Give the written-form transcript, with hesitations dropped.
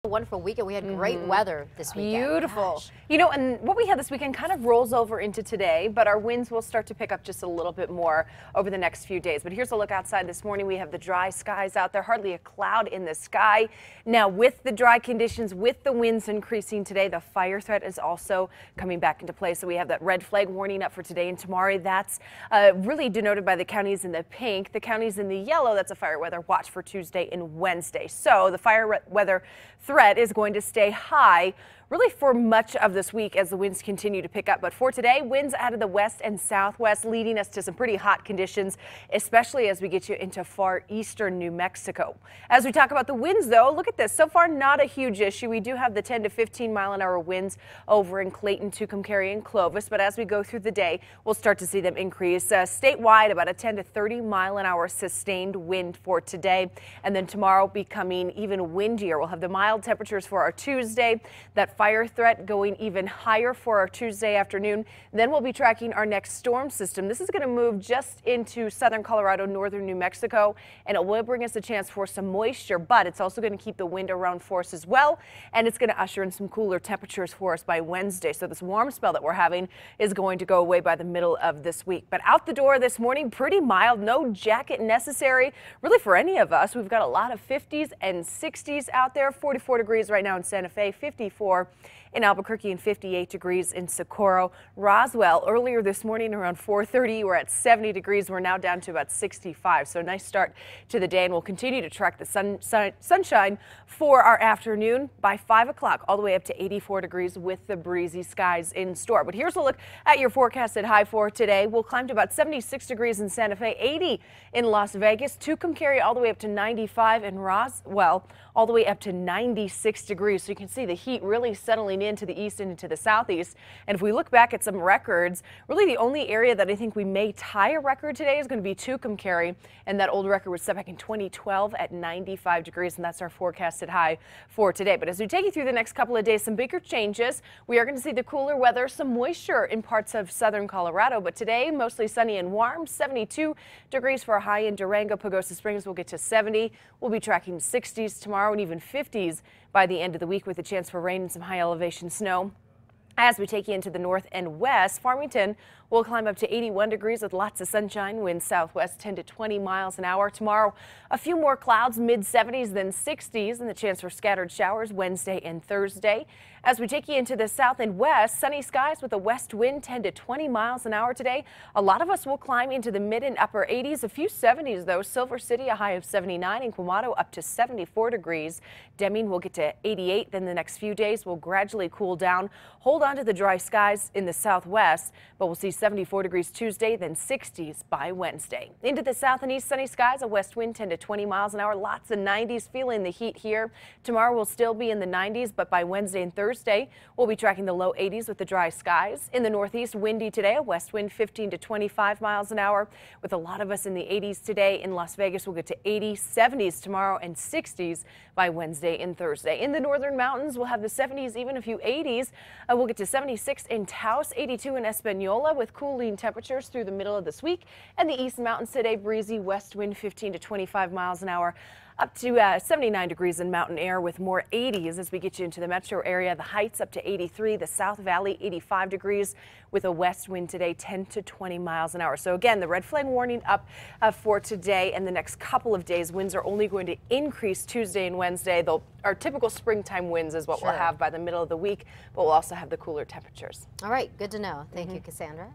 Wonderful weekend. We had great weather this weekend. Beautiful. Gosh. You know, and what we had this weekend kind of rolls over into today, but our winds will start to pick up just a little bit more over the next few days. But here's a look outside this morning. We have the dry skies out there, hardly a cloud in the sky. Now, with the dry conditions, with the winds increasing today, the fire threat is also coming back into play. So we have that red flag warning up for today and tomorrow. That's really denoted by the counties in the pink. The counties in the yellow, that's a fire weather watch for Tuesday and Wednesday. So the fire weather threat is going to stay high really for much of this week as the winds continue to pick up. But for today, winds out of the west and southwest leading us to some pretty hot conditions, especially as we get you into far eastern New Mexico. As we talk about the winds, though, look at this. So far, not a huge issue. We do have the 10 to 15 mile-an-hour winds over in Clayton, Tucumcari, and Clovis. But as we go through the day, we'll start to see them increase. Statewide, about a 10 to 30 mile-an-hour sustained wind for today. And then tomorrow becoming even windier. We'll have the mild temperatures for our Tuesday. That fire threat going even higher for our Tuesday afternoon. Then we'll be tracking our next storm system. This is going to move just into southern Colorado, northern New Mexico, and it will bring us a chance for some moisture, but it's also going to keep the wind around for us as well, and it's going to usher in some cooler temperatures for us by Wednesday. So this warm spell that we're having is going to go away by the middle of this week. But out the door this morning, pretty mild, no jacket necessary really for any of us. We've got a lot of 50s and 60s out there. 44 degrees right now in Santa Fe, 54 in Albuquerque, and 58 degrees in Socorro. Roswell, earlier this morning around 4:30, we're at 70 degrees. We're now down to about 65. So a nice start to the day, and we'll continue to track the sunshine for our afternoon by 5 o'clock, all the way up to 84 degrees with the breezy skies in store. But here's a look at your forecasted high for today. We'll climb to about 76 degrees in Santa Fe, 80 in Las Vegas, Tucumcari all the way up to 95, and Roswell all the way up to 96 degrees. So you can see the heat really settling into the east and into the southeast. And if we look back at some records, really the only area that I think we may tie a record today is going to be Tucumcari, and that old record was set back in 2012 at 95 degrees, and that's our forecasted high for today. But as we take you through the next couple of days, some bigger changes. We are going to see the cooler weather, some moisture in parts of southern Colorado, but today mostly sunny and warm. 72 degrees for a high in Durango. Pagosa Springs will get to 70. We'll be tracking 60s tomorrow and even 50s by the end of the week with a chance for rain and some high elevation snow. As we take you into the north and west, Farmington will climb up to 81 degrees with lots of sunshine, winds southwest 10 to 20 miles an hour. Tomorrow, a few more clouds, mid 70s, then 60s, and the chance for scattered showers Wednesday and Thursday. As we take you into the south and west, sunny skies with a west wind 10 to 20 miles an hour today. A lot of us will climb into the mid and upper 80s, a few 70s though. Silver City, a high of 79, and Quemado up to 74 degrees. Deming will get to 88. Then the next few days will gradually cool down. Hold on to the dry skies in the southwest, but we'll see 74 degrees Tuesday, then 60s by Wednesday. Into the south and east, sunny skies, a west wind 10 to 20 miles an hour. Lots of 90s, feeling the heat here. Tomorrow will still be in the 90s, but by Wednesday and Thursday, we'll be tracking the low 80s with the dry skies. In the northeast, windy today, a west wind 15 to 25 miles an hour. With a lot of us in the 80s today. In Las Vegas, we'll get to 80, 70s tomorrow, and 60s by Wednesday and Thursday. In the northern mountains, we'll have the 70s, even a few 80s. We'll get to 76 in Taos, 82 in Espanola, with cooling temperatures through the middle of this week. And the east mountains today, breezy west wind 15 to 25 miles an hour. Up to 79 degrees in mountain air with more 80s as we get you into the metro area. The Heights up to 83, the South Valley 85 degrees with a west wind today 10 to 20 miles an hour. So again, the red flag warning up for today and the next couple of days. Winds are only going to increase Tuesday and Wednesday. Our typical springtime winds is what we'll have by the middle of the week, but we'll also have the cooler temperatures. All right, good to know. Thank you, Cassandra.